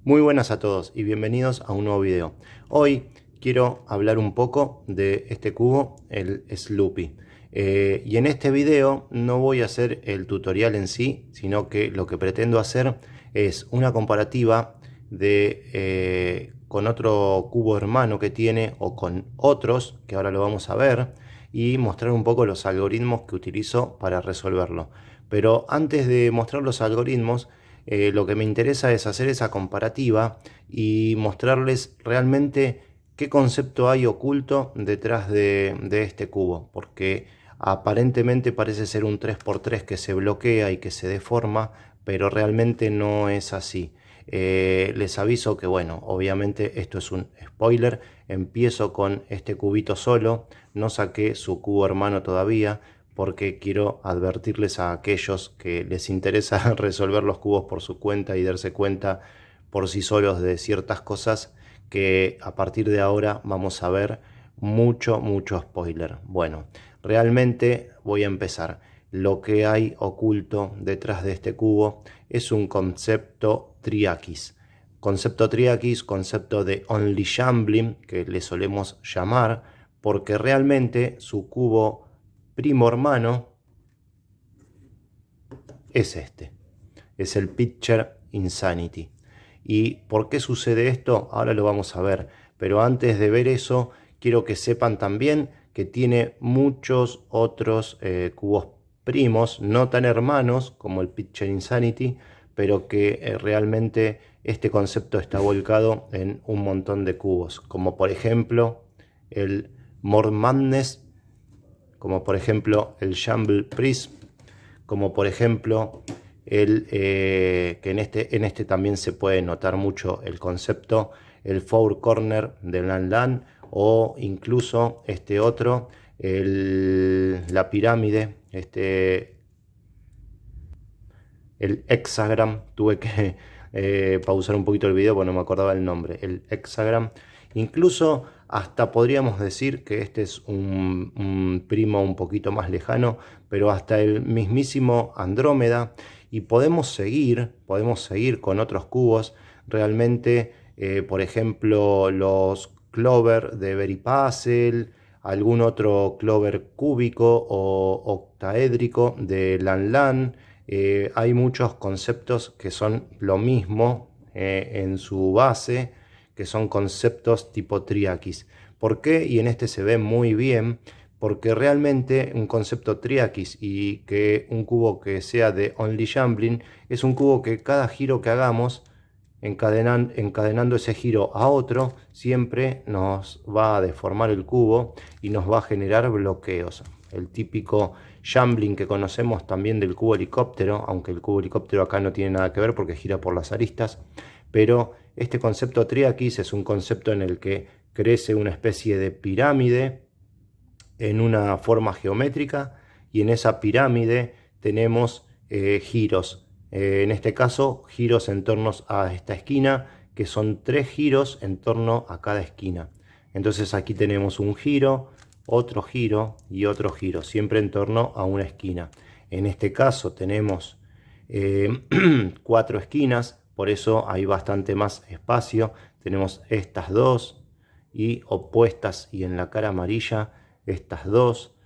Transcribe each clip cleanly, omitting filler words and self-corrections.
Muy buenas a todos y bienvenidos a un nuevo video. Hoy quiero hablar un poco de este cubo, el Sloopy. Y en este video no voy a hacer el tutorial en sí, sino que lo que pretendo hacer es una comparativa con otro cubo hermano que tiene o con otros, que ahora lo vamos a ver, y mostrar un poco los algoritmos que utilizo para resolverlo. Pero antes de mostrar los algoritmos, lo que me interesa es hacer esa comparativa y mostrarles realmente qué concepto hay oculto detrás de este cubo, porque aparentemente parece ser un 3x3 que se bloquea y que se deforma, pero realmente no es así. Les aviso que, bueno, obviamente esto es un spoiler. Empiezo con este cubito solo, no saqué su cubo hermano todavía, porque quiero advertirles a aquellos que les interesa resolver los cubos por su cuenta y darse cuenta por sí solos de ciertas cosas, que a partir de ahora vamos a ver mucho spoiler. Bueno, realmente voy a empezar. Lo que hay oculto detrás de este cubo es un concepto triaquis. Concepto triaquis, concepto de only shambling, que le solemos llamar, porque realmente su cubo primo hermano es este, es el Pitcher Insanity. ¿Y por qué sucede esto? Ahora lo vamos a ver, pero antes de ver eso, quiero que sepan también que tiene muchos otros cubos primos, no tan hermanos como el Pitcher Insanity, pero que realmente este concepto está volcado en un montón de cubos, como por ejemplo el More Madness, como por ejemplo el Shamble Prism, como por ejemplo que en este también se puede notar mucho el concepto, el Four Corner de Lan Lan, o incluso este otro, la pirámide, el hexagram. Tuve que pausar un poquito el video porque no me acordaba el nombre, el hexagram. Incluso hasta podríamos decir que este es un primo un poquito más lejano, pero hasta el mismísimo Andrómeda. Y podemos seguir con otros cubos. Realmente, por ejemplo, los Clover de Veripuzzle, algún otro Clover cúbico o octaédrico de Lan Lan. Hay muchos conceptos que son lo mismo en su base, que son conceptos tipo triaquis. ¿Por qué? Y en este se ve muy bien, porque realmente un concepto triaquis y que un cubo que sea de only shambling es un cubo que cada giro que hagamos, encadenando ese giro a otro, siempre nos va a deformar el cubo y nos va a generar bloqueos. El típico shambling que conocemos también del cubo helicóptero, aunque el cubo helicóptero acá no tiene nada que ver porque gira por las aristas, pero este concepto triaquis es un concepto en el que crece una especie de pirámide en una forma geométrica, y en esa pirámide tenemos giros. En este caso, giros en torno a esta esquina, que son 3 giros en torno a cada esquina. Entonces aquí tenemos un giro, otro giro y otro giro, siempre en torno a una esquina. En este caso tenemos 4 esquinas, por eso hay bastante más espacio. Tenemos estas dos y opuestas, y en la cara amarilla estas dos.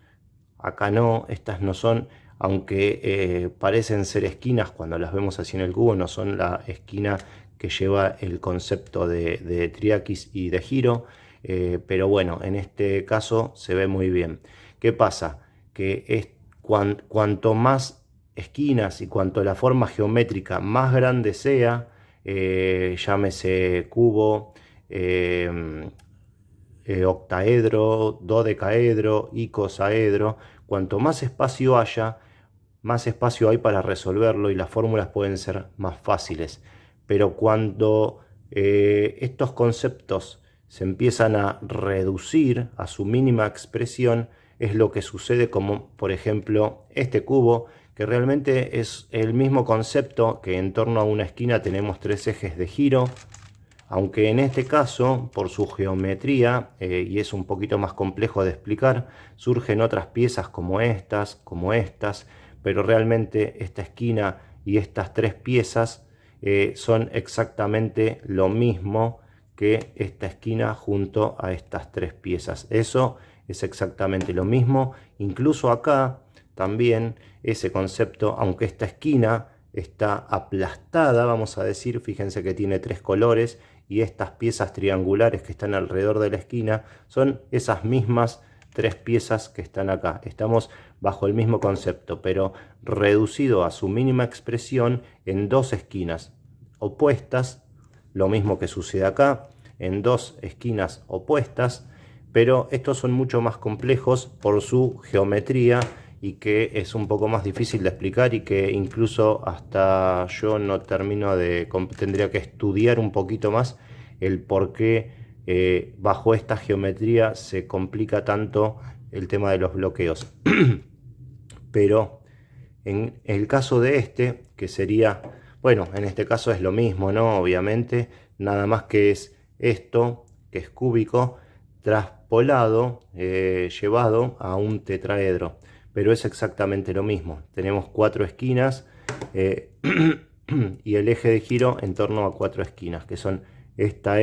Acá no, estas no son, aunque parecen ser esquinas cuando las vemos así en el cubo, no son la esquina que lleva el concepto de triaquis y de giro. Pero bueno, en este caso se ve muy bien. ¿Qué pasa? Que cuanto más esquinas y cuanto la forma geométrica más grande sea, llámese cubo, octaedro, dodecaedro, icosaedro, cuanto más espacio haya, más espacio hay para resolverlo y las fórmulas pueden ser más fáciles. Pero cuando estos conceptos se empiezan a reducir a su mínima expresión, es lo que sucede, como por ejemplo este cubo, que realmente es el mismo concepto, que en torno a una esquina tenemos 3 ejes de giro, aunque en este caso, por su geometría, y es un poquito más complejo de explicar, surgen otras piezas como estas, pero realmente esta esquina y estas 3 piezas son exactamente lo mismo que esta esquina junto a estas tres piezas. Eso es exactamente lo mismo. Incluso acá también ese concepto, aunque esta esquina está aplastada, vamos a decir, fíjense que tiene tres colores, y estas piezas triangulares que están alrededor de la esquina son esas mismas tres piezas que están acá. Estamos bajo el mismo concepto, pero reducido a su mínima expresión en dos esquinas opuestas, lo mismo que sucede acá, en dos esquinas opuestas, pero estos son mucho más complejos por su geometría y que es un poco más difícil de explicar, y que incluso hasta yo no termino de... tendría que estudiar un poquito más el por qué bajo esta geometría se complica tanto el tema de los bloqueos. Pero en el caso de este, que sería, bueno, en este caso es lo mismo, ¿no? Obviamente, nada más que es esto, que es cúbico, traspolado, llevado a un tetraedro. Pero es exactamente lo mismo. Tenemos cuatro esquinas y el eje de giro en torno a cuatro esquinas, que son esta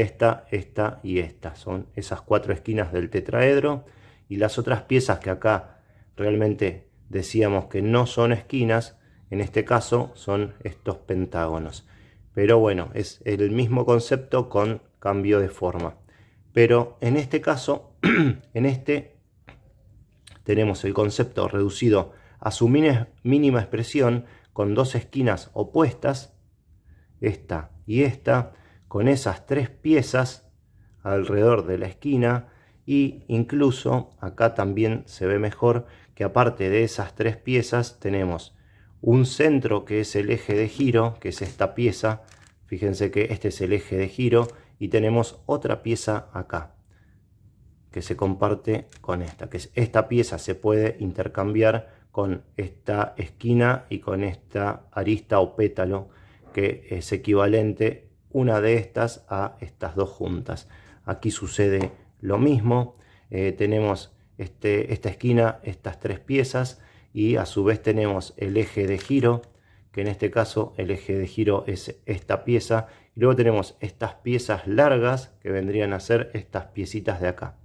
y esta. Son esas cuatro esquinas del tetraedro, y las otras piezas que acá realmente decíamos que no son esquinas, en este caso son estos pentágonos. Pero bueno, es el mismo concepto con cambio de forma. Pero en este caso, en este tenemos el concepto reducido a su mínima expresión, con dos esquinas opuestas, esta y esta, con esas tres piezas alrededor de la esquina, y incluso acá también se ve mejor que aparte de esas tres piezas tenemos un centro que es el eje de giro, que es esta pieza. Fíjense que este es el eje de giro, y tenemos otra pieza acá que se comparte con esta, que es esta pieza se puede intercambiar con esta esquina y con esta arista o pétalo, que es equivalente una de estas a estas dos juntas. Aquí sucede lo mismo, tenemos esta esquina, estas tres piezas, y a su vez tenemos el eje de giro, que en este caso el eje de giro es esta pieza, y luego tenemos estas piezas largas que vendrían a ser estas piecitas de acá.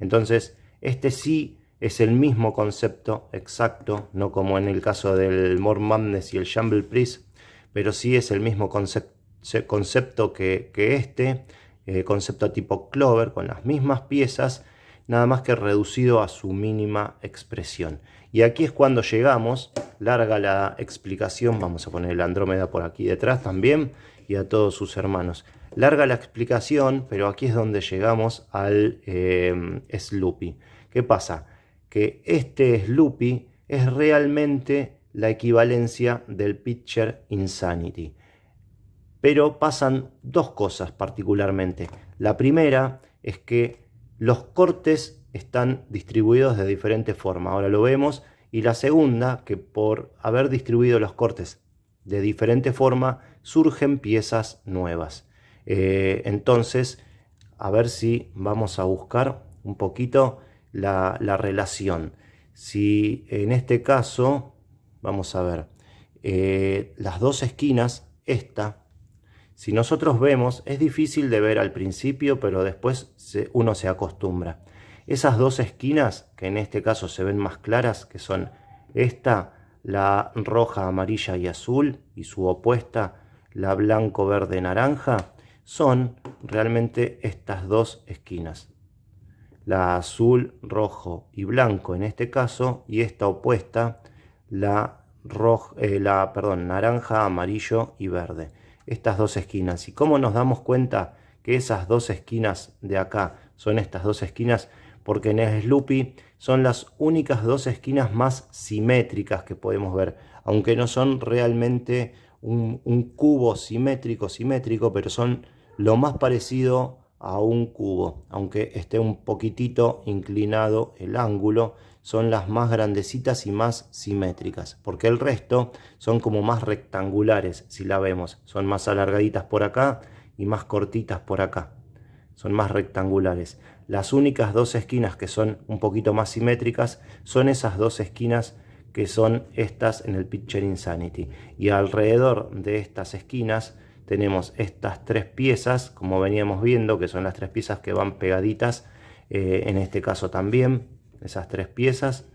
Entonces este sí es el mismo concepto exacto, no como en el caso del More Madness y el Shamble Priest, pero sí es el mismo concepto que este, concepto tipo Clover, con las mismas piezas, nada más que reducido a su mínima expresión. Y aquí es cuando llegamos, larga la explicación, vamos a poner el Andrómeda por aquí detrás también, y a todos sus hermanos. Larga la explicación, pero aquí es donde llegamos al Sloopy. ¿Qué pasa? Que este Sloopy es realmente la equivalencia del Pitcher Insanity. Pero pasan dos cosas particularmente. La primera es que los cortes están distribuidos de diferente forma. Ahora lo vemos. Y la segunda, que por haber distribuido los cortes de diferente forma, surgen piezas nuevas. Entonces, a ver si vamos a buscar un poquito la relación. Si en este caso, vamos a ver, las dos esquinas, si nosotros vemos, es difícil de ver al principio, pero después uno se acostumbra. Esas dos esquinas, que en este caso se ven más claras, que son esta, la roja, amarilla y azul, y su opuesta, la blanco, verde, naranja, son realmente estas dos esquinas. La azul, rojo y blanco en este caso, y esta opuesta, la naranja, amarillo y verde. Estas dos esquinas. ¿Y cómo nos damos cuenta que esas dos esquinas de acá son estas dos esquinas? Porque en el Sloopy son las únicas dos esquinas más simétricas que podemos ver, aunque no son realmente un cubo simétrico, pero son lo más parecido a un cubo, aunque esté un poquitito inclinado el ángulo. Son las más grandecitas y más simétricas, porque el resto son como más rectangulares. Si la vemos, son más alargaditas por acá y más cortitas por acá, son más rectangulares. Las únicas dos esquinas que son un poquito más simétricas son esas dos esquinas que son estas en el Pitcher Insanity, y alrededor de estas esquinas tenemos estas tres piezas, como veníamos viendo, que son las tres piezas que van pegaditas, en este caso también, esas tres piezas,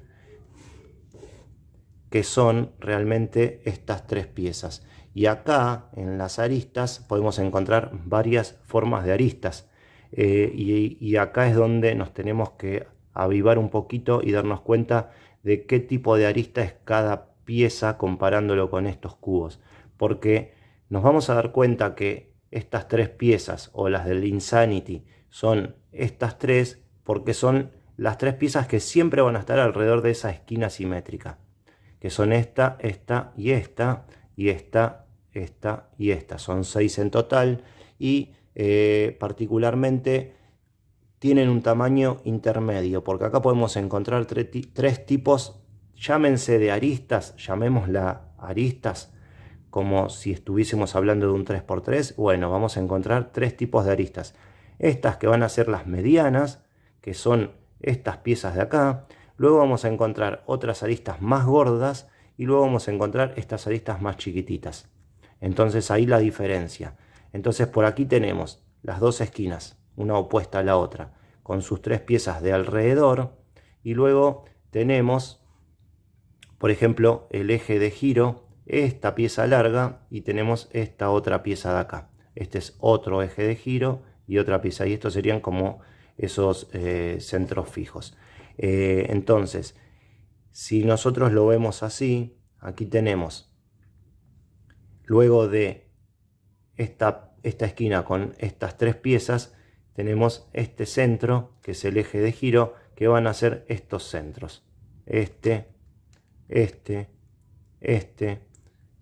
que son realmente estas tres piezas. Y acá en las aristas podemos encontrar varias formas de aristas, y acá es donde nos tenemos que avivar un poquito y darnos cuenta de qué tipo de arista es cada pieza comparándolo con estos cubos, porque nos vamos a dar cuenta que estas tres piezas o las del Insanity son estas tres porque son las tres piezas que siempre van a estar alrededor de esa esquina simétrica, que son esta, esta y esta, y esta, esta y esta. Son 6 en total y particularmente tienen un tamaño intermedio, porque acá podemos encontrar tres tipos, llámense de aristas, llamémosla aristas, como si estuviésemos hablando de un 3×3. Bueno, vamos a encontrar tres tipos de aristas. Estas que van a ser las medianas, que son estas piezas de acá. Luego vamos a encontrar otras aristas más gordas y luego vamos a encontrar estas aristas más chiquititas. Entonces ahí la diferencia. Entonces por aquí tenemos las dos esquinas, una opuesta a la otra, con sus tres piezas de alrededor. Y luego tenemos, por ejemplo, el eje de giro, esta pieza larga, y tenemos esta otra pieza de acá. Este es otro eje de giro y otra pieza. Y estos serían como esos centros fijos. Entonces, si nosotros lo vemos así, aquí tenemos, luego de esta esquina con estas tres piezas, tenemos este centro, que es el eje de giro, que van a ser estos centros. Este,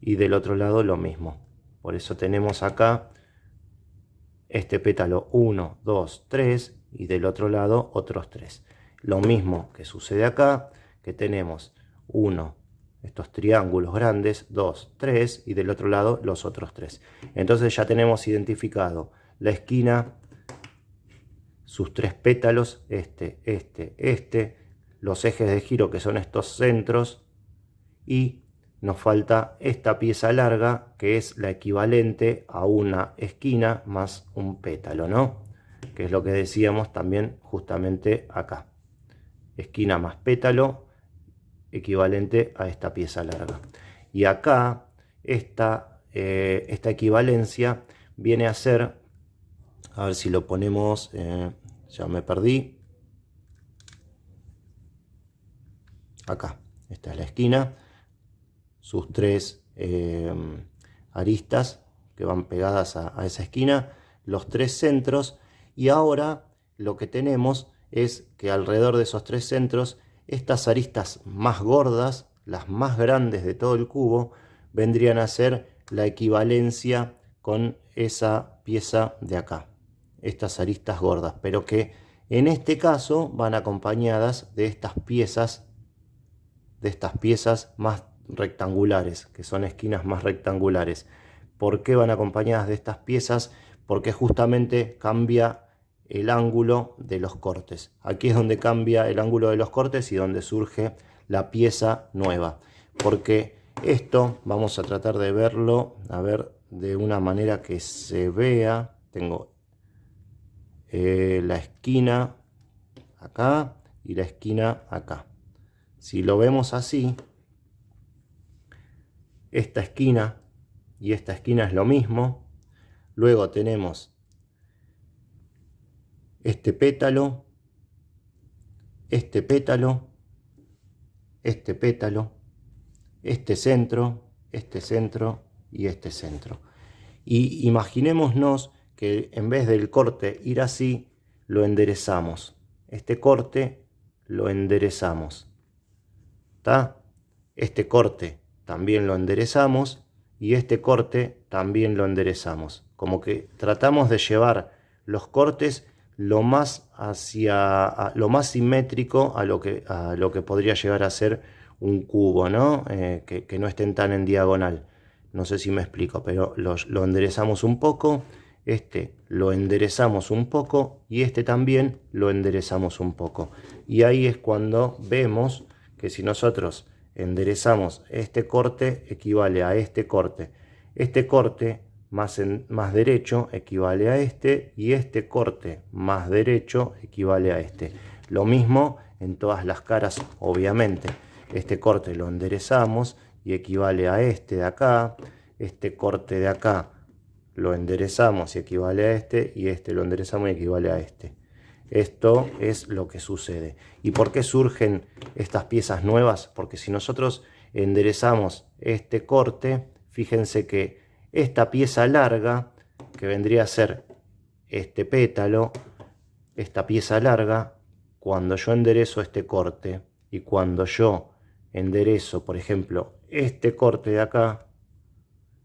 y del otro lado lo mismo. Por eso tenemos acá este pétalo 1, 2, 3 y del otro lado otros 3. Lo mismo que sucede acá, que tenemos 1, estos triángulos grandes, 2, 3 y del otro lado los otros 3. Entonces ya tenemos identificado la esquina, sus tres pétalos, los ejes de giro que son estos centros, y nos falta esta pieza larga que es la equivalente a una esquina más un pétalo, ¿no? Que es lo que decíamos también justamente acá. Esquina más pétalo equivalente a esta pieza larga. Y acá esta equivalencia viene a ser, a ver si lo ponemos, ya me perdí. Acá, esta es la esquina, sus tres aristas que van pegadas a esa esquina, los tres centros, y ahora lo que tenemos es que alrededor de esos tres centros, estas aristas más gordas, las más grandes de todo el cubo, vendrían a ser la equivalencia con esa pieza de acá, estas aristas gordas, pero que en este caso van acompañadas de estas piezas más rectangulares, que son esquinas más rectangulares. ¿Por qué van acompañadas de estas piezas? Porque justamente cambia el ángulo de los cortes. Aquí es donde cambia el ángulo de los cortes y donde surge la pieza nueva. Porque esto vamos a tratar de verlo, a ver, de una manera que se vea. Tengo la esquina acá y la esquina acá. Si lo vemos así, esta esquina y esta esquina es lo mismo. Luego tenemos este pétalo, este pétalo, este pétalo, este centro y este centro. Y imaginémonos que en vez del corte ir así, lo enderezamos. Este corte lo enderezamos. ¿Tá? Este corte también lo enderezamos y este corte también lo enderezamos. Como que tratamos de llevar los cortes lo más lo más simétrico a lo que podría llegar a ser un cubo, ¿no? Que no estén tan en diagonal. No sé si me explico, pero lo enderezamos un poco, este lo enderezamos un poco y este también lo enderezamos un poco. Y ahí es cuando vemos que si nosotros enderezamos este corte equivale a este corte más derecho equivale a este, y este corte más derecho equivale a este. Lo mismo en todas las caras, obviamente. Este corte lo enderezamos y equivale a este de acá. Este corte de acá lo enderezamos y equivale a este, y este lo enderezamos y equivale a este. Esto es lo que sucede. ¿Y por qué surgen estas piezas nuevas? Porque si nosotros enderezamos este corte, fíjense que esta pieza larga, que vendría a ser este pétalo, esta pieza larga, cuando yo enderezo este corte y cuando yo enderezo, por ejemplo, este corte de acá,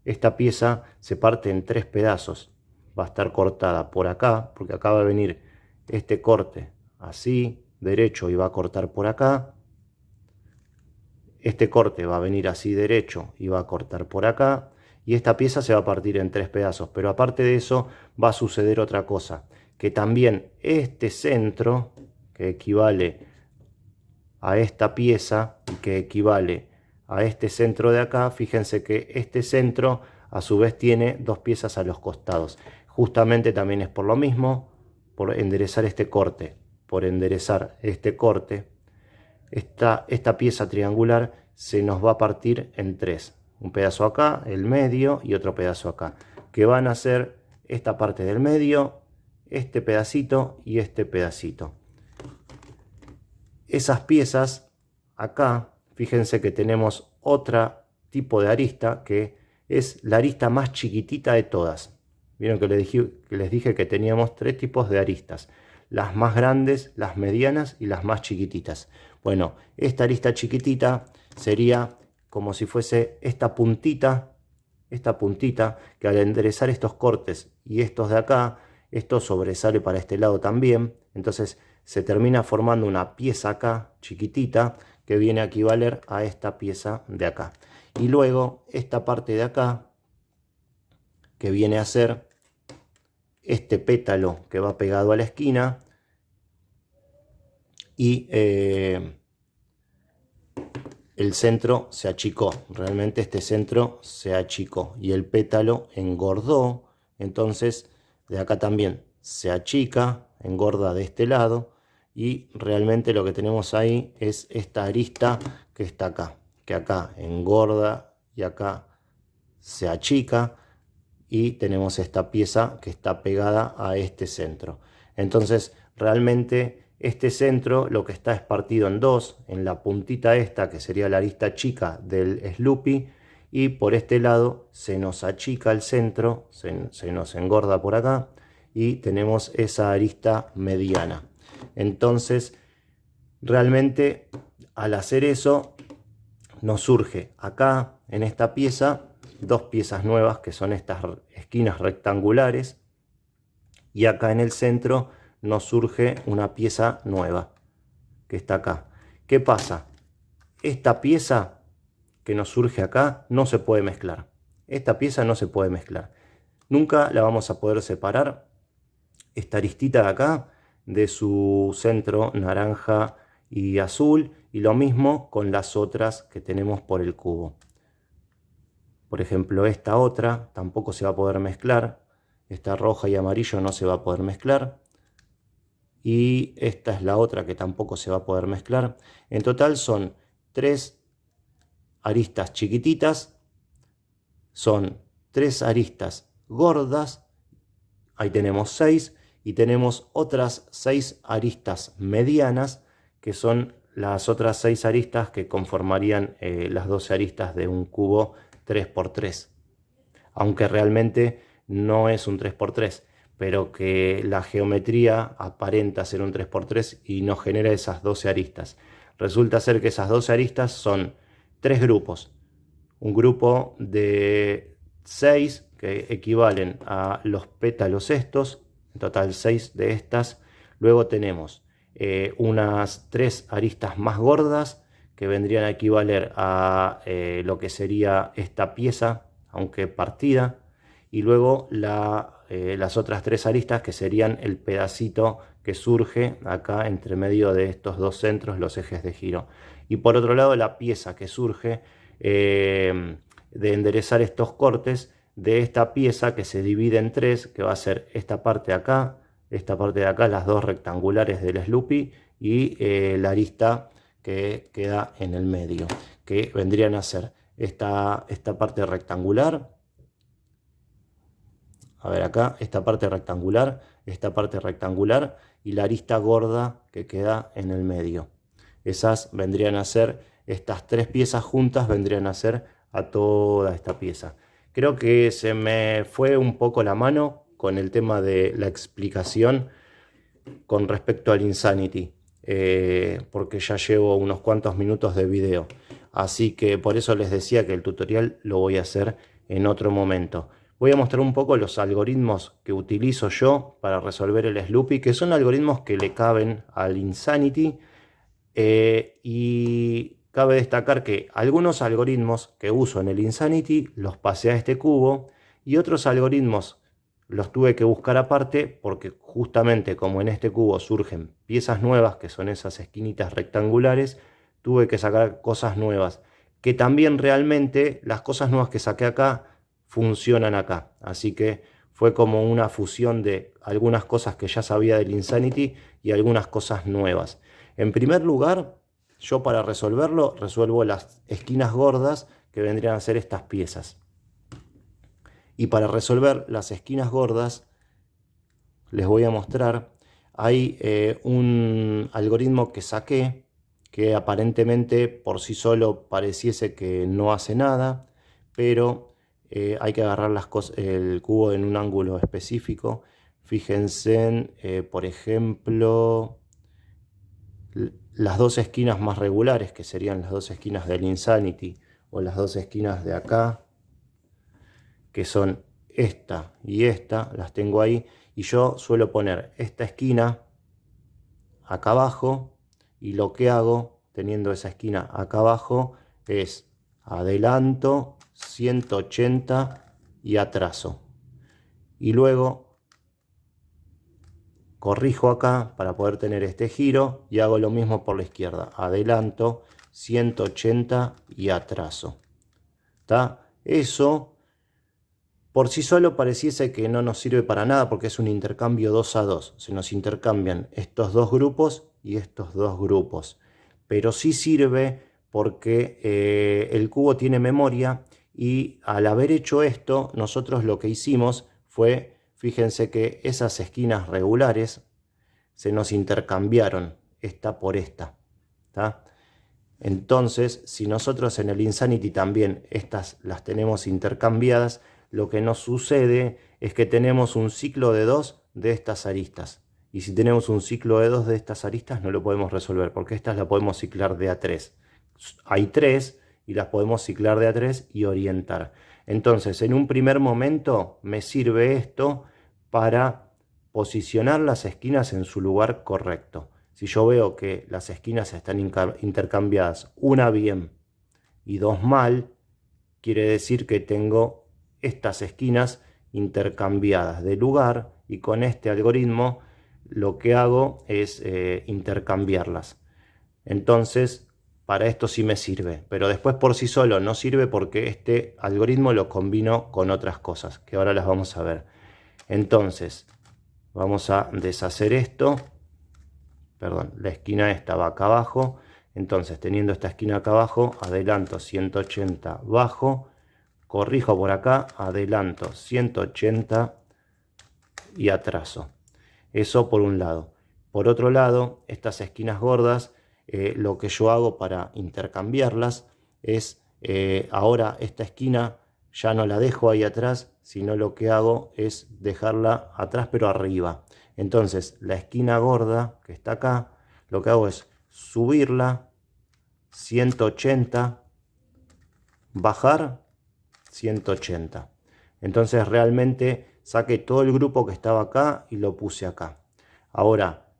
esta pieza se parte en 3 pedazos. Va a estar cortada por acá, porque acá va a venir este corte así, derecho, y va a cortar por acá. Este corte va a venir así derecho y va a cortar por acá. Y esta pieza se va a partir en 3 pedazos. Pero aparte de eso va a suceder otra cosa. Que también este centro, que equivale a esta pieza y que equivale a este centro de acá, fíjense que este centro a su vez tiene 2 piezas a los costados. Justamente también es por lo mismo, por enderezar este corte. Por enderezar este corte, esta pieza triangular se nos va a partir en 3. Un pedazo acá, el medio, y otro pedazo acá, que van a ser esta parte del medio, este pedacito y este pedacito. Esas piezas acá, fíjense que tenemos otro tipo de arista, que es la arista más chiquitita de todas. Vieron que les dije que teníamos 3 tipos de aristas: las más grandes, las medianas y las más chiquititas. Bueno, esta arista chiquitita sería como si fuese esta puntita, que al enderezar estos cortes y estos de acá, esto sobresale para este lado también. Entonces se termina formando una pieza acá chiquitita que viene a equivaler a esta pieza de acá. Y luego esta parte de acá, que viene a ser este pétalo que va pegado a la esquina, y el centro se achicó. Realmente este centro se achicó y el pétalo engordó. Entonces de acá también se achica, engorda de este lado, y realmente lo que tenemos ahí es esta arista que está acá, que acá engorda y acá se achica, y tenemos esta pieza que está pegada a este centro. Entonces realmente este centro lo que está es partido en 2, en la puntita esta, que sería la arista chica del Sloopy, y por este lado se nos achica el centro, se nos engorda por acá, y tenemos esa arista mediana. Entonces realmente al hacer eso nos surge acá en esta pieza 2 piezas nuevas, que son estas esquinas rectangulares, y acá en el centro nos surge una pieza nueva que está acá. ¿Qué pasa? Esta pieza que nos surge acá no se puede mezclar. Esta pieza no se puede mezclar. Nunca la vamos a poder separar, esta aristita de acá, de su centro naranja y azul, y lo mismo con las otras que tenemos por el cubo. Por ejemplo, esta otra tampoco se va a poder mezclar. Esta roja y amarillo no se va a poder mezclar. Y esta es la otra que tampoco se va a poder mezclar. En total son 3 aristas chiquititas. Son 3 aristas gordas. Ahí tenemos 6. Y tenemos otras 6 aristas medianas, que son las otras 6 aristas que conformarían las 12 aristas de un cubo 3×3. Aunque realmente no es un 3×3, pero que la geometría aparenta ser un 3×3 y nos genera esas 12 aristas. Resulta ser que esas 12 aristas son 3 grupos. Un grupo de 6 que equivalen a los pétalos estos, en total 6 de estas. Luego tenemos unas 3 aristas más gordas, que vendrían a equivaler a lo que sería esta pieza, aunque partida, y luego las otras 3 aristas, que serían el pedacito que surge acá entre medio de estos 2 centros, los ejes de giro. Y por otro lado la pieza que surge de enderezar estos cortes de esta pieza que se divide en tres, que va a ser esta parte de acá, las dos rectangulares del Sloopy y la arista que queda en el medio, que vendrían a ser esta parte rectangular. A ver acá, esta parte rectangular y la arista gorda que queda en el medio. Esas vendrían a ser, estas tres piezas juntas vendrían a ser a toda esta pieza. Creo que se me fue un poco la mano con el tema de la explicación con respecto al Insanity, porque ya llevo unos cuantos minutos de video. Así que por eso les decía que el tutorial lo voy a hacer en otro momento. Voy a mostrar un poco los algoritmos que utilizo yo para resolver el Sloopy, que son algoritmos que le caben al Insanity. Y cabe destacar que algunos algoritmos que uso en el Insanity los pasé a este cubo y otros algoritmos los tuve que buscar aparte porque justamente como en este cubo surgen piezas nuevas, que son esas esquinitas rectangulares, tuve que sacar cosas nuevas, que también realmente las cosas nuevas que saqué acá funcionan acá. Así que fue como una fusión de algunas cosas que ya sabía del Insanity y algunas cosas nuevas. En primer lugar, yo para resolverlo resuelvo las esquinas gordas que vendrían a ser estas piezas. Y para resolver las esquinas gordas les voy a mostrar, hay un algoritmo que saqué que aparentemente por sí solo pareciese que no hace nada, pero hay que agarrar el cubo en un ángulo específico. Fíjense por ejemplo, las dos esquinas más regulares, que serían las dos esquinas del Insanity, o las dos esquinas de acá, que son esta y esta, las tengo ahí, y yo suelo poner esta esquina acá abajo, y lo que hago teniendo esa esquina acá abajo es adelanto 180 y atraso, y luego corrijo acá para poder tener este giro y hago lo mismo por la izquierda, adelanto 180 y atraso. ¿Tá? Eso por sí solo pareciese que no nos sirve para nada porque es un intercambio 2 a 2. Se nos intercambian estos dos grupos y estos dos grupos. Pero sí sirve porque el cubo tiene memoria y al haber hecho esto, nosotros lo que hicimos fue, fíjense que esas esquinas regulares se nos intercambiaron esta por esta. ¿Tá? Entonces, si nosotros en el Insanity también estas las tenemos intercambiadas, lo que nos sucede es que tenemos un ciclo de 2 de estas aristas. Y si tenemos un ciclo de 2 de estas aristas no lo podemos resolver, porque estas las podemos ciclar de a 3. Hay 3 y las podemos ciclar de a 3 y orientar. Entonces, en un primer momento me sirve esto para posicionar las esquinas en su lugar correcto. Si yo veo que las esquinas están intercambiadas, una bien y dos mal, quiere decir que tengo estas esquinas intercambiadas de lugar, y con este algoritmo lo que hago es intercambiarlas. Entonces, para esto sí me sirve, pero después por sí solo no sirve porque este algoritmo lo combino con otras cosas, que ahora las vamos a ver. Entonces, vamos a deshacer esto. Perdón, la esquina esta va acá abajo. Entonces, teniendo esta esquina acá abajo, adelanto 180, bajo, corrijo por acá, adelanto 180 y atraso. Eso por un lado. Por otro lado, estas esquinas gordas, lo que yo hago para intercambiarlas es, ahora esta esquina ya no la dejo ahí atrás, sino lo que hago es dejarla atrás pero arriba. Entonces la esquina gorda que está acá, lo que hago es subirla 180, bajar 180. Entonces realmente saqué todo el grupo que estaba acá y lo puse acá. Ahora,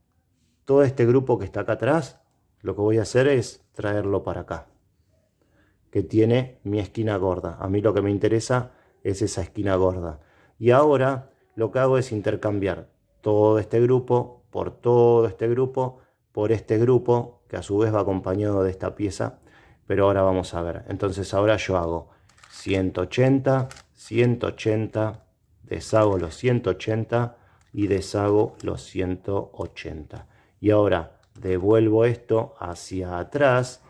todo este grupo que está acá atrás, lo que voy a hacer es traerlo para acá, que tiene mi esquina gorda. A mí lo que me interesa es esa esquina gorda. Y ahora lo que hago es intercambiar todo este grupo por todo este grupo por este grupo, que a su vez va acompañado de esta pieza, pero ahora vamos a ver. Entonces ahora yo hago 180, 180, deshago los 180 y deshago los 180. Y ahora devuelvo esto hacia atrás.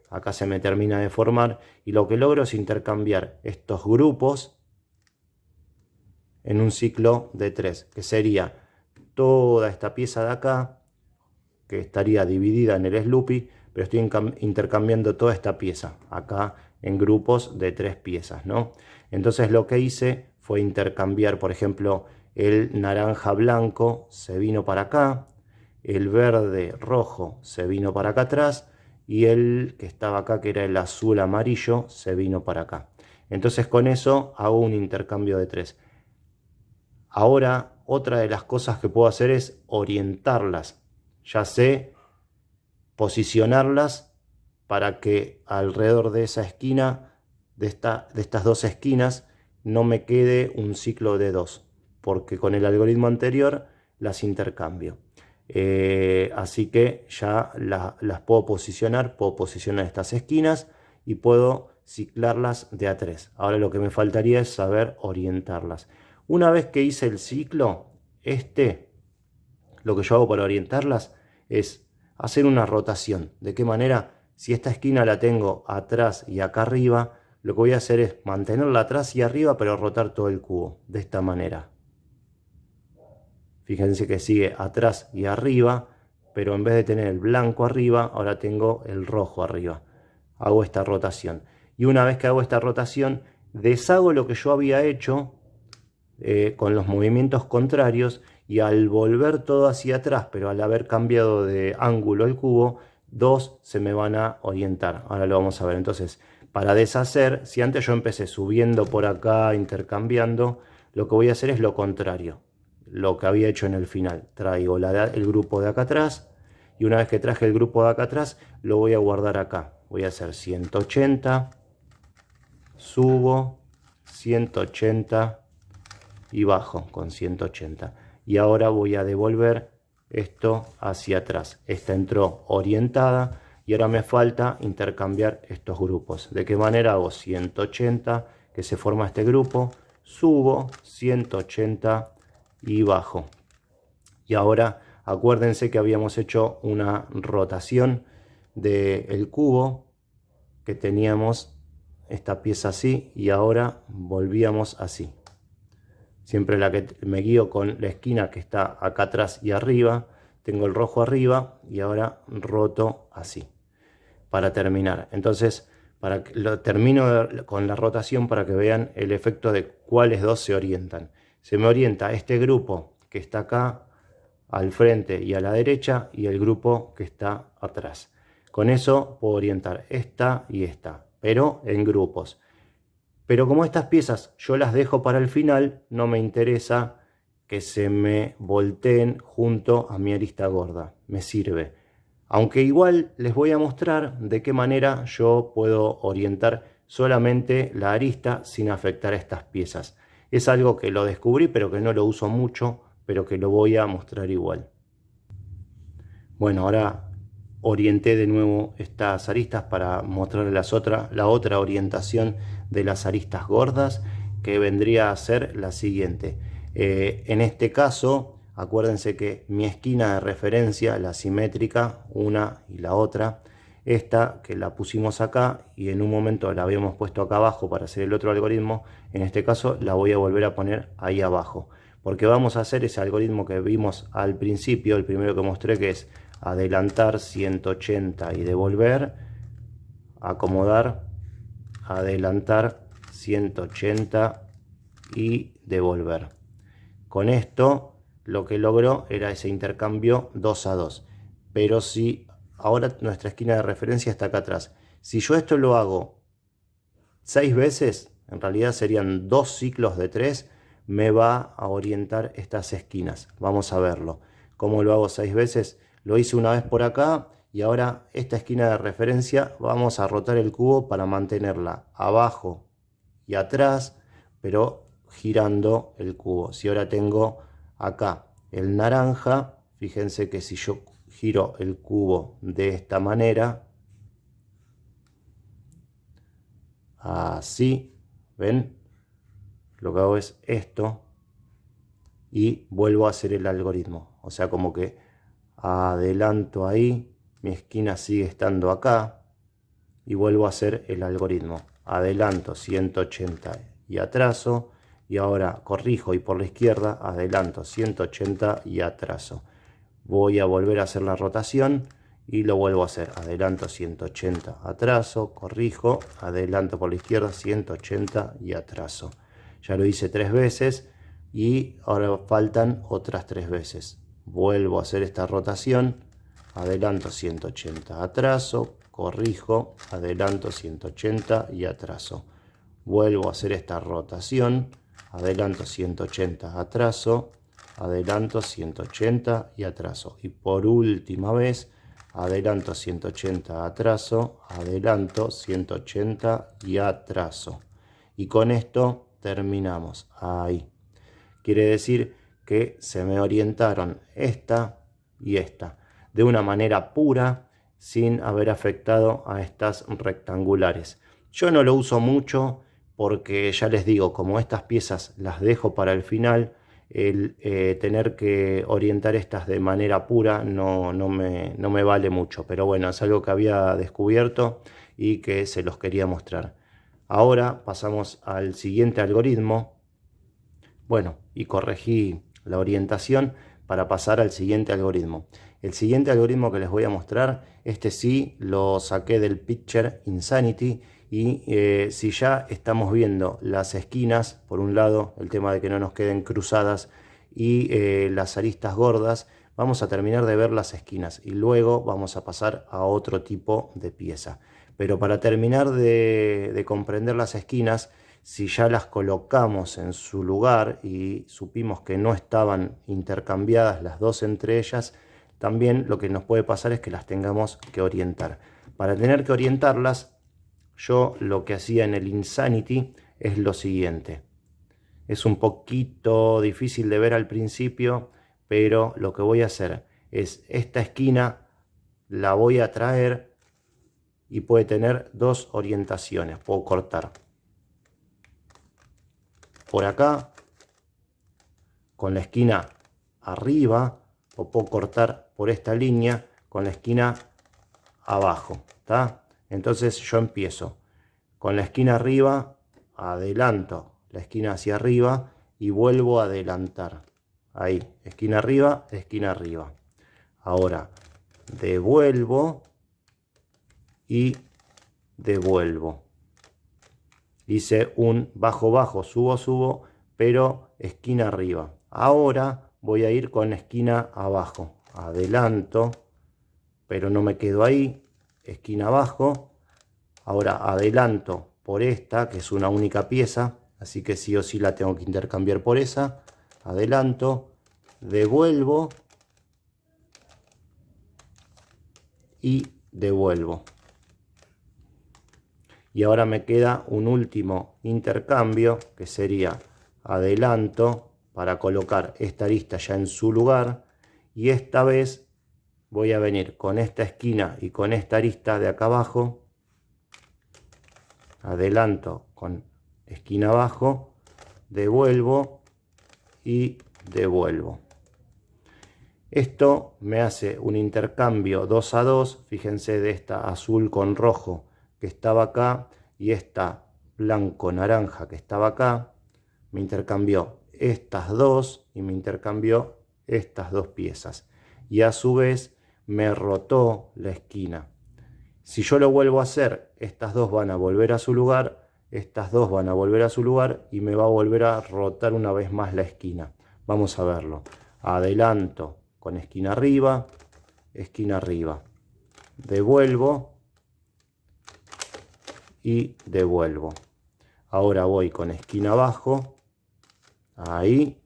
Acá se me termina de formar y lo que logro es intercambiar estos grupos en un ciclo de 3, que sería toda esta pieza de acá, que estaría dividida en el Sloopy, pero estoy intercambiando toda esta pieza acá en grupos de 3 piezas, ¿no? Entonces lo que hice fue intercambiar, por ejemplo, el naranja blanco se vino para acá, el verde rojo se vino para acá atrás y el que estaba acá, que era el azul amarillo, se vino para acá. Entonces con eso hago un intercambio de 3. Ahora otra de las cosas que puedo hacer es orientarlas. Ya sé posicionarlas para que alrededor de esa esquina, de estas dos esquinas, no me quede un ciclo de 2, porque con el algoritmo anterior las intercambio. Así que ya las puedo posicionar estas esquinas y puedo ciclarlas de a 3. Ahora lo que me faltaría es saber orientarlas. Una vez que hice el ciclo, lo que yo hago para orientarlas es hacer una rotación. ¿De qué manera? Si esta esquina la tengo atrás y acá arriba, lo que voy a hacer es mantenerla atrás y arriba, pero rotar todo el cubo. De esta manera. Fíjense que sigue atrás y arriba, pero en vez de tener el blanco arriba, ahora tengo el rojo arriba. Hago esta rotación. Y una vez que hago esta rotación, deshago lo que yo había hecho con los movimientos contrarios, y al volver todo hacia atrás, pero al haber cambiado de ángulo el cubo, dos se me van a orientar. Ahora lo vamos a ver. Entonces, para deshacer, si antes yo empecé subiendo por acá, intercambiando, lo que voy a hacer es lo contrario, lo que había hecho en el final. Traigo el grupo de acá atrás, y una vez que traje el grupo de acá atrás, lo voy a guardar acá. Voy a hacer 180, subo, 180 y bajo con 180. Y ahora voy a devolver esto hacia atrás. Esta entró orientada y ahora me falta intercambiar estos grupos. ¿De qué manera? Hago 180, que se forma este grupo, subo 180 y bajo. Y ahora acuérdense que habíamos hecho una rotación del cubo, que teníamos esta pieza así y ahora volvíamos así. Siempre la que me guío con la esquina que está acá atrás y arriba. Tengo el rojo arriba y ahora roto así para terminar. Entonces lo termino con la rotación para que vean el efecto de cuáles dos se orientan. Se me orienta este grupo que está acá al frente y a la derecha, y el grupo que está atrás. Con eso puedo orientar esta y esta, pero en grupos. Pero como estas piezas yo las dejo para el final, no me interesa que se me volteen junto a mi arista gorda. Me sirve. Aunque igual les voy a mostrar de qué manera yo puedo orientar solamente la arista sin afectar a estas piezas. Es algo que lo descubrí, pero que no lo uso mucho, pero que lo voy a mostrar igual. Bueno, ahora orienté de nuevo estas aristas para mostrarles la otra orientación de las aristas gordas, que vendría a ser la siguiente. En este caso, acuérdense que mi esquina de referencia, la simétrica, una y la otra, esta que la pusimos acá y en un momento la habíamos puesto acá abajo para hacer el otro algoritmo, en este caso la voy a volver a poner ahí abajo, porque vamos a hacer ese algoritmo que vimos al principio, el primero que mostré, que es adelantar 180 y devolver, acomodar, adelantar 180 y devolver. Con esto lo que logró era ese intercambio 2 a 2. Pero si ahora nuestra esquina de referencia está acá atrás, si yo esto lo hago 6 veces, en realidad serían 2 ciclos de 3, me va a orientar estas esquinas. Vamos a verlo. ¿Cómo lo hago 6 veces? Lo hice una vez por acá y ahora esta esquina de referencia vamos a rotar el cubo para mantenerla abajo y atrás, pero girando el cubo. Si ahora tengo acá el naranja, fíjense que si yo giro el cubo de esta manera, así, ¿ven? lo que hago es esto y vuelvo a hacer el algoritmo. O sea, como que adelanto ahí, mi esquina sigue estando acá y vuelvo a hacer el algoritmo. Adelanto 180 y atraso, y ahora corrijo y por la izquierda adelanto 180 y atraso. Voy a volver a hacer la rotación y lo vuelvo a hacer. Adelanto 180, atraso, corrijo, adelanto por la izquierda 180 y atraso. Ya lo hice 3 veces y ahora faltan otras 3 veces. Vuelvo a hacer esta rotación, adelanto 180, atraso, corrijo, adelanto 180 y atraso. Vuelvo a hacer esta rotación, adelanto 180, atraso, adelanto 180 y atraso. Y por última vez, adelanto 180, atraso, adelanto 180 y atraso. Y con esto terminamos. Ahí. Quiere decir que se me orientaron esta y esta de una manera pura, sin haber afectado a estas rectangulares. Yo no lo uso mucho porque ya les digo, como estas piezas las dejo para el final, el tener que orientar estas de manera pura no me vale mucho. Pero bueno, es algo que había descubierto y que se los quería mostrar. Ahora pasamos al siguiente algoritmo. Bueno, y corregí la orientación para pasar al siguiente algoritmo. El siguiente algoritmo que les voy a mostrar, este sí lo saqué del Picture Insanity. Y si ya estamos viendo las esquinas, por un lado el tema de que no nos queden cruzadas y las aristas gordas, vamos a terminar de ver las esquinas y luego vamos a pasar a otro tipo de pieza. Pero para terminar de comprender las esquinas, si ya las colocamos en su lugar y supimos que no estaban intercambiadas las dos entre ellas, también lo que nos puede pasar es que las tengamos que orientar. Para tener que orientarlas, yo lo que hacía en el Insanity es lo siguiente. Es un poquito difícil de ver al principio, pero lo que voy a hacer es esta esquina la voy a traer y puede tener dos orientaciones. Puedo cortar por acá con la esquina arriba o puedo cortar por esta línea con la esquina abajo, ¿tá? Entonces yo empiezo con la esquina arriba, adelanto la esquina hacia arriba y vuelvo a adelantar. Ahí, esquina arriba, esquina arriba. Ahora devuelvo y devuelvo. Hice un bajo bajo, subo subo, pero esquina arriba. Ahora voy a ir con esquina abajo. Adelanto, pero no me quedo ahí. Esquina abajo. Ahora adelanto por esta, que es una única pieza, así que sí o sí la tengo que intercambiar por esa. Adelanto, devuelvo y devuelvo. Y ahora me queda un último intercambio, que sería adelanto para colocar esta arista ya en su lugar. Y esta vez voy a venir con esta esquina y con esta arista de acá abajo. Adelanto con esquina abajo, devuelvo y devuelvo. Esto me hace un intercambio 2 a 2. Fíjense, de esta azul con rojo que estaba acá y esta blanco naranja que estaba acá. Me intercambió estas dos y me intercambió estas dos piezas. Y a su vez me rotó la esquina. Si yo lo vuelvo a hacer, estas dos van a volver a su lugar, estas dos van a volver a su lugar y me va a volver a rotar una vez más la esquina. Vamos a verlo. Adelanto con esquina arriba, devuelvo y devuelvo. Ahora voy con esquina abajo, ahí,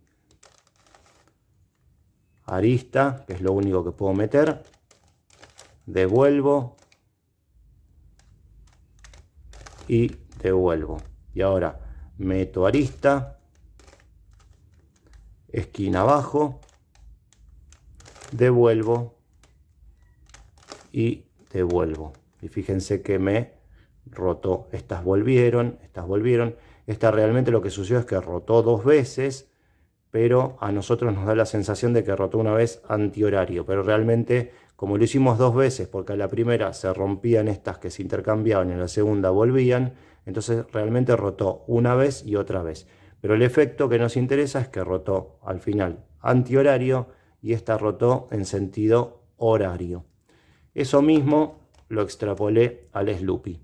arista, que es lo único que puedo meter, devuelvo y devuelvo. Y ahora meto arista, esquina abajo, devuelvo y devuelvo. Y fíjense que me rotó. Estas volvieron, estas volvieron. Esta realmente lo que sucedió es que rotó 2 veces, pero a nosotros nos da la sensación de que rotó una vez antihorario, pero realmente como lo hicimos 2 veces, porque a la primera se rompían estas que se intercambiaban y en la segunda volvían, entonces realmente rotó una vez y otra vez. Pero el efecto que nos interesa es que rotó al final antihorario y esta rotó en sentido horario. Eso mismo lo extrapolé al Sloopy,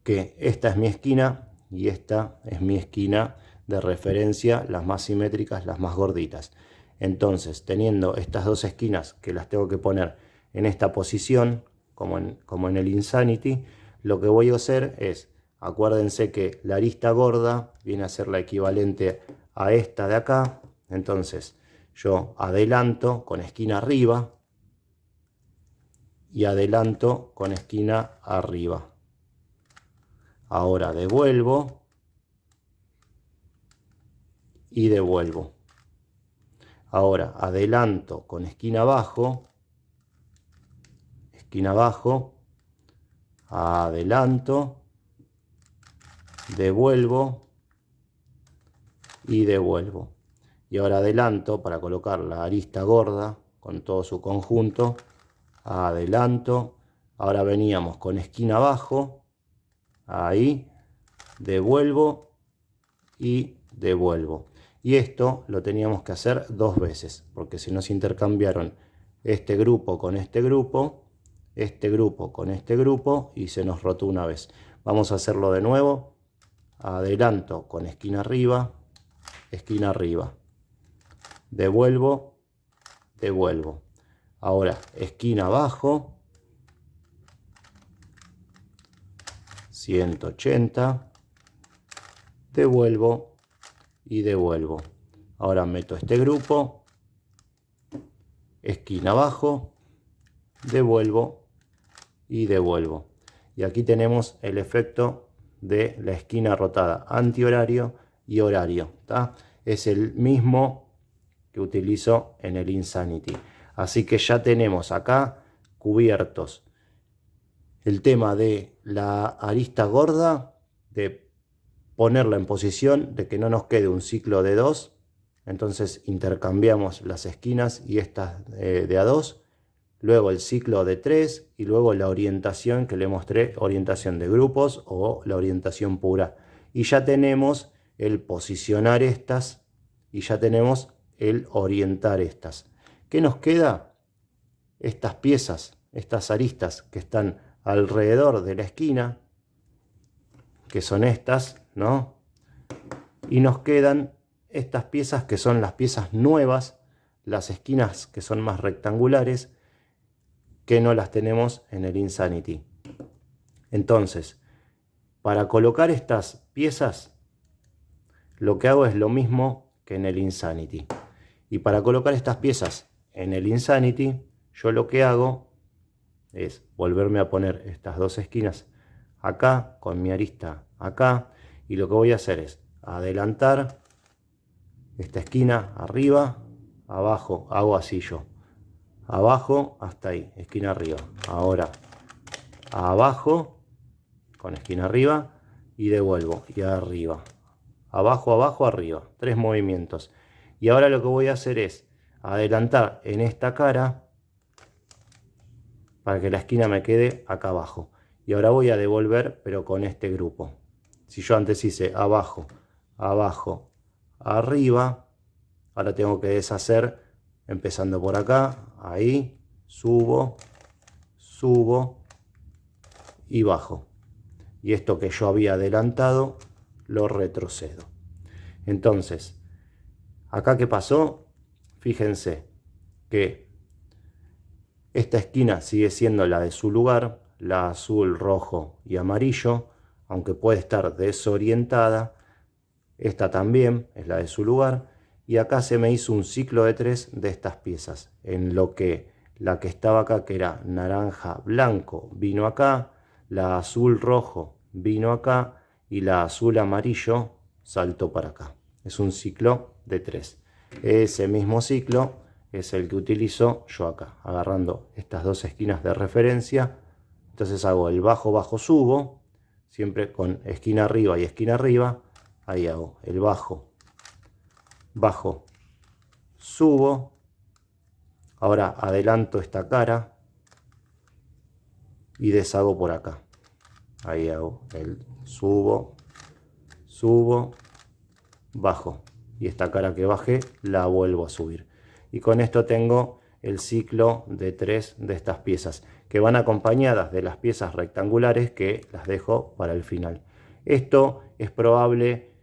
que esta es mi esquina y esta es mi esquina de referencia, las más simétricas, las más gorditas. Entonces, teniendo estas dos esquinas que las tengo que poner en esta posición, como en el Insanity, lo que voy a hacer es, acuérdense que la arista gorda viene a ser la equivalente a esta de acá. Entonces, yo adelanto con esquina arriba y adelanto con esquina arriba. Ahora devuelvo y devuelvo. Ahora adelanto con esquina abajo, adelanto, devuelvo y devuelvo. Y ahora adelanto para colocar la arista gorda con todo su conjunto, adelanto. Ahora veníamos con esquina abajo, ahí, devuelvo y devuelvo. Y esto lo teníamos que hacer 2 veces, porque si no se intercambiaron este grupo con este grupo con este grupo, y se nos rotó una vez. Vamos a hacerlo de nuevo. Adelanto con esquina arriba, devuelvo, devuelvo. Ahora esquina abajo, 180, devuelvo y devuelvo. Ahora meto este grupo, esquina abajo, devuelvo y devuelvo. Y aquí tenemos el efecto de la esquina rotada antihorario y horario, ¿tá? Es el mismo que utilizo en el Insanity. Así que ya tenemos acá cubiertos el tema de la arista gorda, de ponerla en posición, de que no nos quede un ciclo de 2. Entonces intercambiamos las esquinas y estas de a 2. Luego el ciclo de 3 y luego la orientación que le mostré, orientación de grupos o la orientación pura. Y ya tenemos el posicionar estas y ya tenemos el orientar estas. ¿Qué nos queda? Estas piezas, estas aristas que están alrededor de la esquina, que son estas, ¿no? Y nos quedan estas piezas que son las piezas nuevas, las esquinas que son más rectangulares, que no las tenemos en el Insanity. Entonces, para colocar estas piezas, lo que hago es lo mismo que en el Insanity. Y para colocar estas piezas en el Insanity, yo lo que hago es volverme a poner estas dos esquinas acá, con mi arista acá, y lo que voy a hacer es adelantar esta esquina arriba, abajo, hago así yo, abajo hasta ahí, esquina arriba, ahora abajo con esquina arriba y devuelvo, y arriba, abajo, abajo, arriba, 3 movimientos. Y ahora lo que voy a hacer es adelantar en esta cara para que la esquina me quede acá abajo. Y ahora voy a devolver, pero con este grupo. Si yo antes hice abajo, abajo, arriba, ahora tengo que deshacer empezando por acá, ahí, subo, subo y bajo. Y esto que yo había adelantado, lo retrocedo. Entonces, acá ¿qué pasó? Fíjense que esta esquina sigue siendo la de su lugar, la azul, rojo y amarillo, aunque puede estar desorientada. Esta también es la de su lugar. Y acá se me hizo un ciclo de 3 de estas piezas, en lo que la que estaba acá, que era naranja, blanco, vino acá, la azul, rojo vino acá y la azul, amarillo saltó para acá. Es un ciclo de 3. Ese mismo ciclo es el que utilizo yo acá, agarrando estas dos esquinas de referencia. Entonces hago el bajo, bajo, subo, siempre con esquina arriba y esquina arriba. Ahí hago el bajo, bajo, subo. Ahora adelanto esta cara y deshago por acá. Ahí hago el subo, subo, bajo. Y esta cara que bajé la vuelvo a subir. Y con esto tengo el ciclo de 3 de estas piezas, que van acompañadas de las piezas rectangulares que las dejo para el final. Esto es probable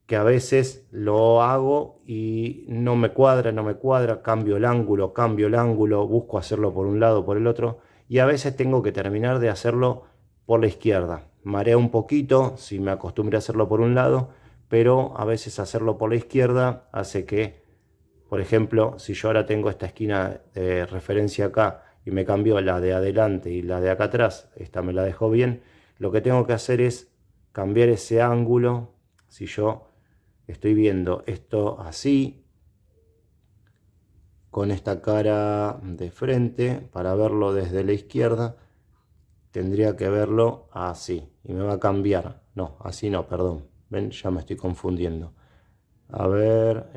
que a veces lo hago y no me cuadra, cambio el ángulo, busco hacerlo por un lado o por el otro, y a veces tengo que terminar de hacerlo por la izquierda. Mareo un poquito si me acostumbré a hacerlo por un lado, pero a veces hacerlo por la izquierda hace que, por ejemplo, si yo ahora tengo esta esquina de referencia acá y me cambio la de adelante y la de acá atrás, esta me la dejo bien, lo que tengo que hacer es cambiar ese ángulo. Si yo estoy viendo esto así, con esta cara de frente, para verlo desde la izquierda, tendría que verlo así. Y me va a cambiar. No, así no, perdón. Ven, ya me estoy confundiendo. A ver,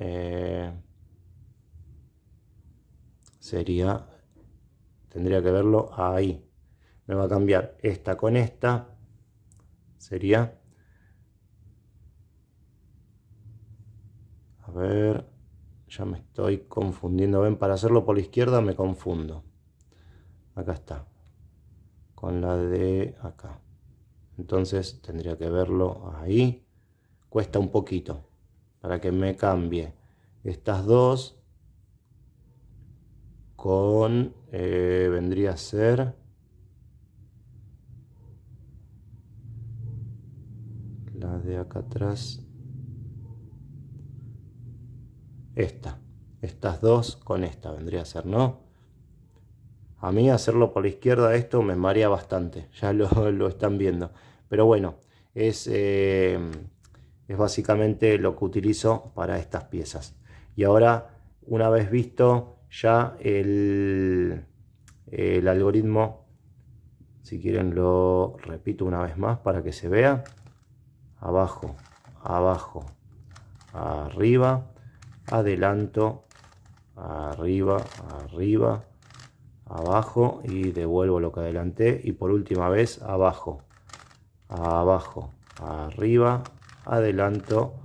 tendría que verlo ahí. Me va a cambiar esta con esta. Sería... A ver, ya me estoy confundiendo. Ven, para hacerlo por la izquierda me confundo. Acá está. Con la de acá. Entonces tendría que verlo ahí. Cuesta un poquito para que me cambie estas dos con... vendría a ser... la de acá atrás. Estas dos con esta vendría a ser, ¿no? A mí hacerlo por la izquierda esto me marea bastante, ya lo están viendo. Pero bueno, es básicamente lo que utilizo para estas piezas. Y ahora, una vez visto ya el algoritmo, si quieren lo repito una vez más para que se vea. Abajo, abajo, arriba, adelanto, arriba, arriba, abajo y devuelvo lo que adelanté, y por última vez abajo, abajo, arriba, adelanto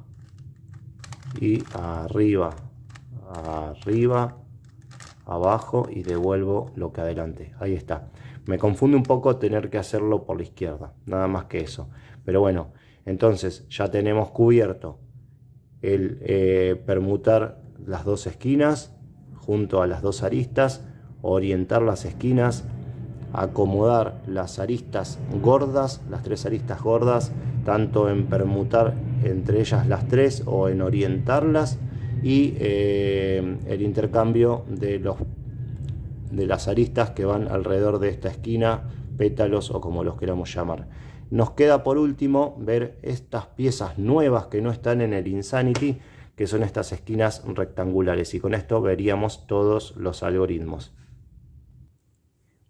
y arriba, arriba, abajo y devuelvo lo que adelanté. Ahí está. Me confunde un poco tener que hacerlo por la izquierda, nada más que eso. Pero bueno, entonces ya tenemos cubierto el permutar las dos esquinas junto a las dos aristas, orientar las esquinas, acomodar las aristas gordas, las tres aristas gordas, tanto en permutar entre ellas las tres o en orientarlas, y el intercambio de las aristas que van alrededor de esta esquina, pétalos o como los queramos llamar. Nos queda por último ver estas piezas nuevas que no están en el Insanity, que son estas esquinas rectangulares, y con esto veríamos todos los algoritmos.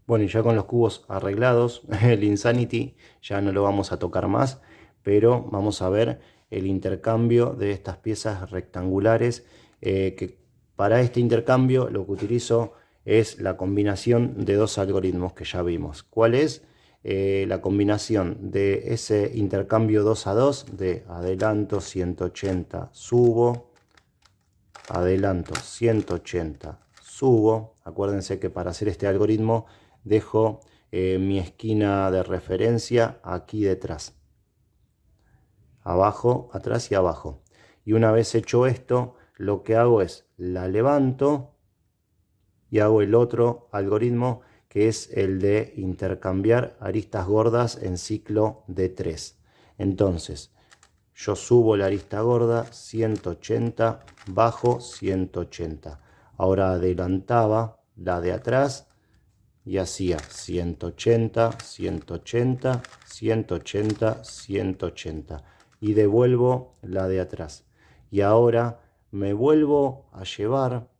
Bueno, y ya con los cubos arreglados, el Insanity ya no lo vamos a tocar más, pero vamos a ver el intercambio de estas piezas rectangulares, que para este intercambio lo que utilizo es la combinación de dos algoritmos que ya vimos. ¿Cuál es? La combinación de ese intercambio 2 a 2 de adelanto 180, subo, adelanto 180, subo. Acuérdense que para hacer este algoritmo dejo mi esquina de referencia aquí detrás, abajo, atrás y abajo. Y una vez hecho esto, lo que hago es la levanto y hago el otro algoritmo, que es el de intercambiar aristas gordas en ciclo de 3. Entonces, yo subo la arista gorda 180, bajo 180. Ahora adelantaba la de atrás y hacía 180, 180, 180, 180. Y devuelvo la de atrás. Y ahora me vuelvo a llevar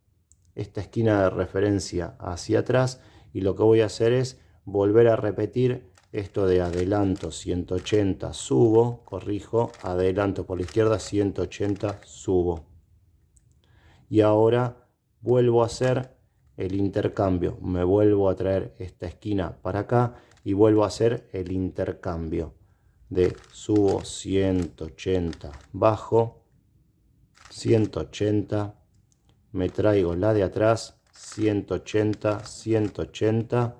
esta esquina de referencia hacia atrás, y lo que voy a hacer es volver a repetir esto de adelanto 180, subo, corrijo, adelanto por la izquierda 180, subo. Y ahora vuelvo a hacer el intercambio, me vuelvo a traer esta esquina para acá y vuelvo a hacer el intercambio de subo 180, bajo 180, me traigo la de atrás 180, 180,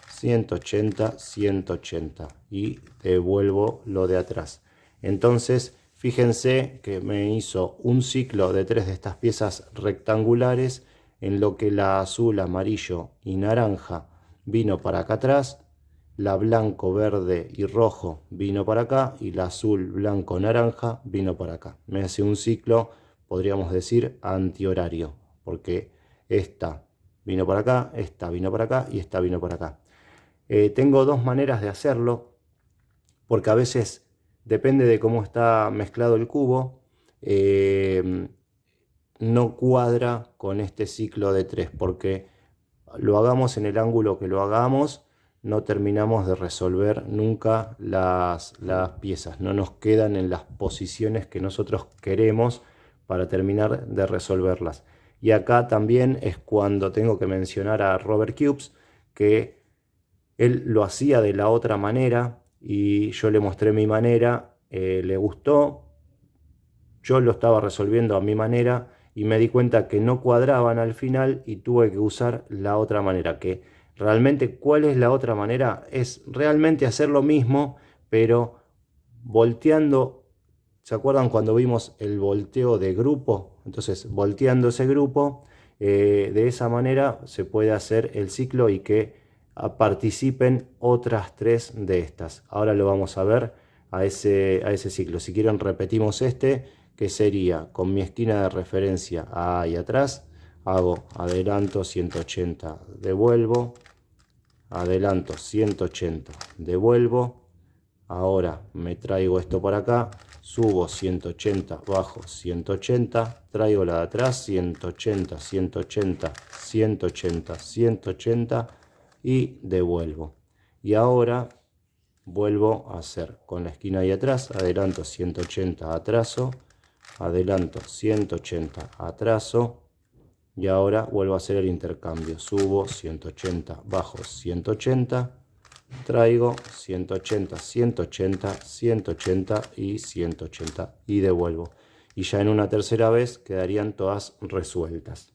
180, 180 y devuelvo lo de atrás. Entonces fíjense que me hizo un ciclo de 3 de estas piezas rectangulares, en lo que la azul, amarillo y naranja vino para acá atrás, la blanco, verde y rojo vino para acá y la azul, blanco, naranja vino para acá. Me hace un ciclo, podríamos decir, antihorario, porque esta vino para acá, esta vino para acá y esta vino para acá. Tengo dos maneras de hacerlo, porque a veces depende de cómo está mezclado el cubo, no cuadra con este ciclo de 3, porque lo hagamos en el ángulo que lo hagamos, no terminamos de resolver nunca las piezas, no nos quedan en las posiciones que nosotros queremos para terminar de resolverlas. Y acá también es cuando tengo que mencionar a Robert Cubes, que él lo hacía de la otra manera y yo le mostré mi manera, le gustó, yo lo estaba resolviendo a mi manera y me di cuenta que no cuadraban al final y tuve que usar la otra manera. Que realmente, ¿cuál es la otra manera? Es realmente hacer lo mismo, pero volteando. ¿Se acuerdan cuando vimos el volteo de grupo? Entonces, volteando ese grupo, de esa manera se puede hacer el ciclo y que participen otras 3 de estas. Ahora lo vamos a ver a ese ciclo. Si quieren, repetimos que sería con mi esquina de referencia ahí atrás, hago adelanto 180, devuelvo, adelanto 180, devuelvo, ahora me traigo esto para acá, subo 180, bajo 180, traigo la de atrás 180, 180, 180, 180 y devuelvo. Y ahora vuelvo a hacer con la esquina ahí atrás, adelanto 180, atraso, adelanto 180, atraso y ahora vuelvo a hacer el intercambio, subo 180, bajo 180, traigo 180, 180, 180 y 180 y devuelvo. Y ya en una tercera vez quedarían todas resueltas.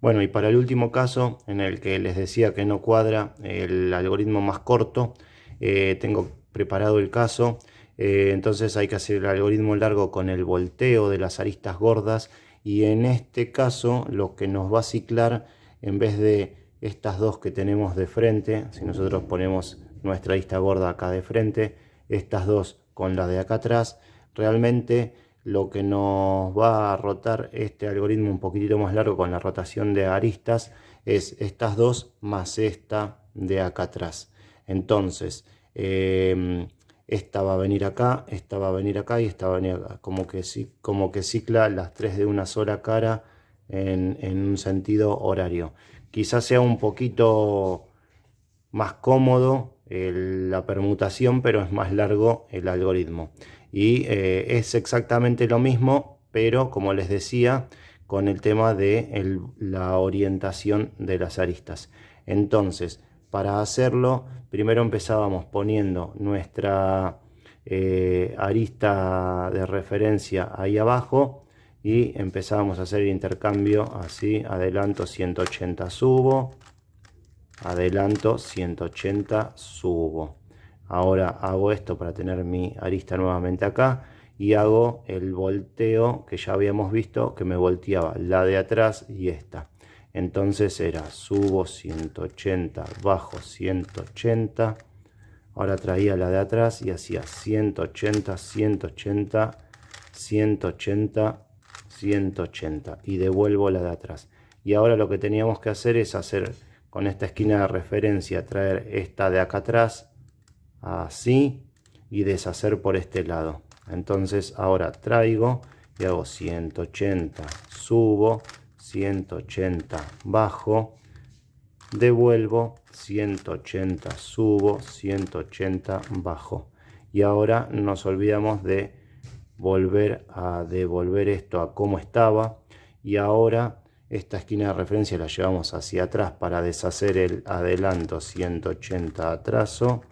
Bueno, y para el último caso, en el que les decía que no cuadra el algoritmo más corto, tengo preparado el caso. Entonces hay que hacer el algoritmo largo con el volteo de las aristas gordas, y en este caso lo que nos va a ciclar, en vez de estas dos que tenemos de frente, si nosotros ponemos nuestra arista gorda acá de frente, estas dos con la de acá atrás, realmente lo que nos va a rotar este algoritmo un poquitito más largo con la rotación de aristas es estas dos más esta de acá atrás. Entonces, esta va a venir acá, esta va a venir acá y esta va a venir acá. Como que cicla las 3 de una sola cara en un sentido horario. Quizás sea un poquito más cómodo la permutación, pero es más largo el algoritmo. Y es exactamente lo mismo, pero como les decía, con el tema de la orientación de las aristas. Entonces, para hacerlo, primero empezábamos poniendo nuestra arista de referencia ahí abajo y empezábamos a hacer el intercambio así, adelanto 180, subo, adelanto 180, subo. Ahora hago esto para tener mi arista nuevamente acá y hago el volteo que ya habíamos visto, que me volteaba la de atrás y esta. Entonces era subo 180, bajo 180. Ahora traía la de atrás y hacía 180, 180, 180, 180 y devuelvo la de atrás. Y ahora lo que teníamos que hacer es hacer con esta esquina de referencia, traer esta de acá atrás así y deshacer por este lado. Entonces ahora traigo y hago 180, subo, 180, bajo, devuelvo, 180 subo, 180 bajo. Y ahora nos olvidamos de volver a devolver esto a como estaba. Y ahora esta esquina de referencia la llevamos hacia atrás para deshacer el adelanto, 180 atraso,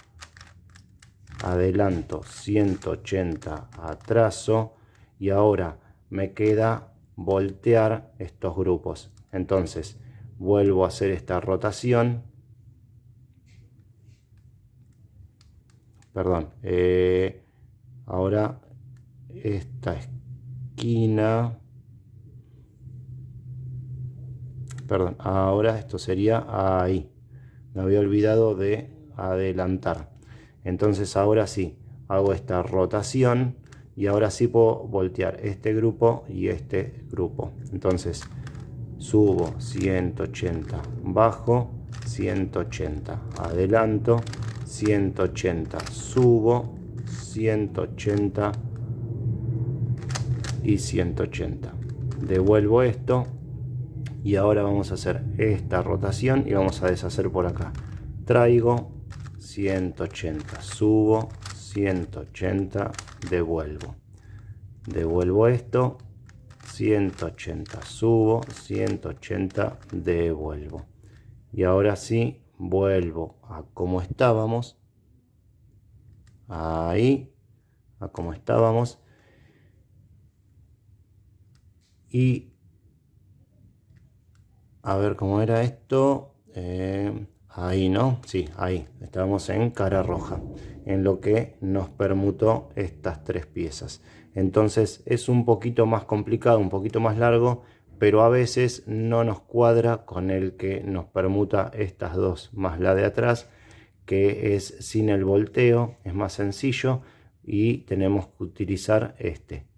adelanto 180 atraso, y ahora me queda voltear estos grupos. Entonces vuelvo a hacer esta rotación, perdón, ahora esta esquina, perdón, ahora esto sería ahí, me había olvidado de adelantar. Entonces ahora sí, hago esta rotación y ahora sí puedo voltear este grupo y este grupo. Entonces subo 180, bajo 180, adelanto 180, subo 180 y 180. Devuelvo esto y ahora vamos a hacer esta rotación y vamos a deshacer por acá. Traigo 180, subo 180, devuelvo. Devuelvo esto, 180, subo 180, devuelvo. Y ahora sí, vuelvo a como estábamos. Ahí, a como estábamos. Y a ver cómo era esto. Ahí, ¿no? Sí, ahí. Estábamos en cara roja, en lo que nos permutó estas tres piezas. Entonces es un poquito más complicado, un poquito más largo, pero a veces no nos cuadra con el que nos permuta estas dos, más la de atrás, que es sin el volteo, es más sencillo y tenemos que utilizar este.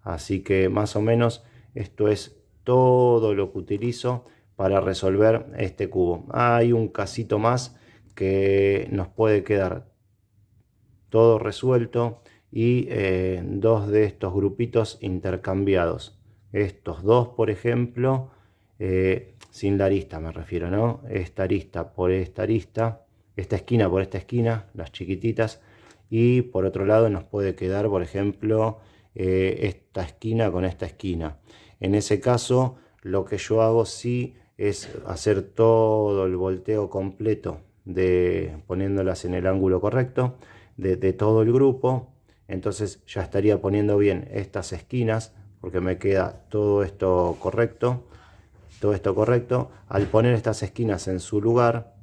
Así que más o menos esto es todo lo que utilizo para resolver este cubo. Hay un casito más que nos puede quedar todo resuelto y dos de estos grupitos intercambiados. Estos dos, por ejemplo, sin la arista me refiero, ¿no? Esta arista por esta arista, esta esquina por esta esquina, las chiquititas. Y por otro lado nos puede quedar, por ejemplo, esta esquina con esta esquina. En ese caso, lo que yo hago sí es hacer todo el volteo completo poniéndolas en el ángulo correcto de todo el grupo. Entonces ya estaría poniendo bien estas esquinas porque me queda todo esto correcto. Todo esto correcto. Al poner estas esquinas en su lugar,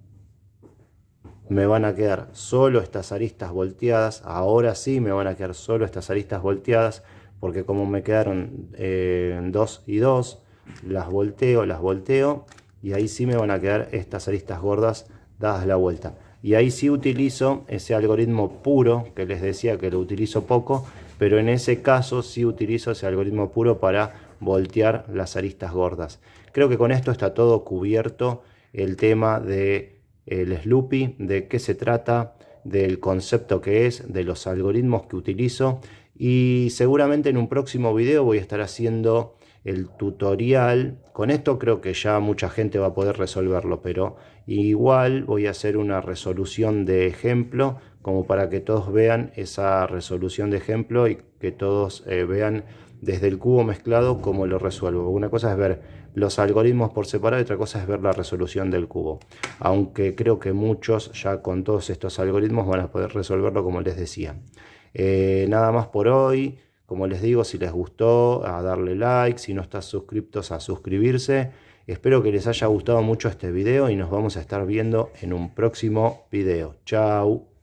me van a quedar solo estas aristas volteadas. Ahora sí me van a quedar solo estas aristas volteadas, porque como me quedaron 2 y 2, las volteo y ahí sí me van a quedar estas aristas gordas dadas la vuelta. Y ahí sí utilizo ese algoritmo puro que les decía que lo utilizo poco, pero en ese caso sí utilizo ese algoritmo puro para voltear las aristas gordas. Creo que con esto está todo cubierto el tema de el Sloopy, de qué se trata, del concepto que es, de los algoritmos que utilizo, y seguramente en un próximo video voy a estar haciendo el tutorial. Con esto creo que ya mucha gente va a poder resolverlo, pero igual voy a hacer una resolución de ejemplo como para que todos vean esa resolución de ejemplo y que todos vean desde el cubo mezclado cómo lo resuelvo. Una cosa es ver los algoritmos por separado y otra cosa es ver la resolución del cubo. Aunque creo que muchos ya con todos estos algoritmos van a poder resolverlo como les decía. Nada más por hoy. Como les digo, si les gustó, a darle like. Si no estás suscriptos, a suscribirse. Espero que les haya gustado mucho este video y nos vamos a estar viendo en un próximo video. Chao.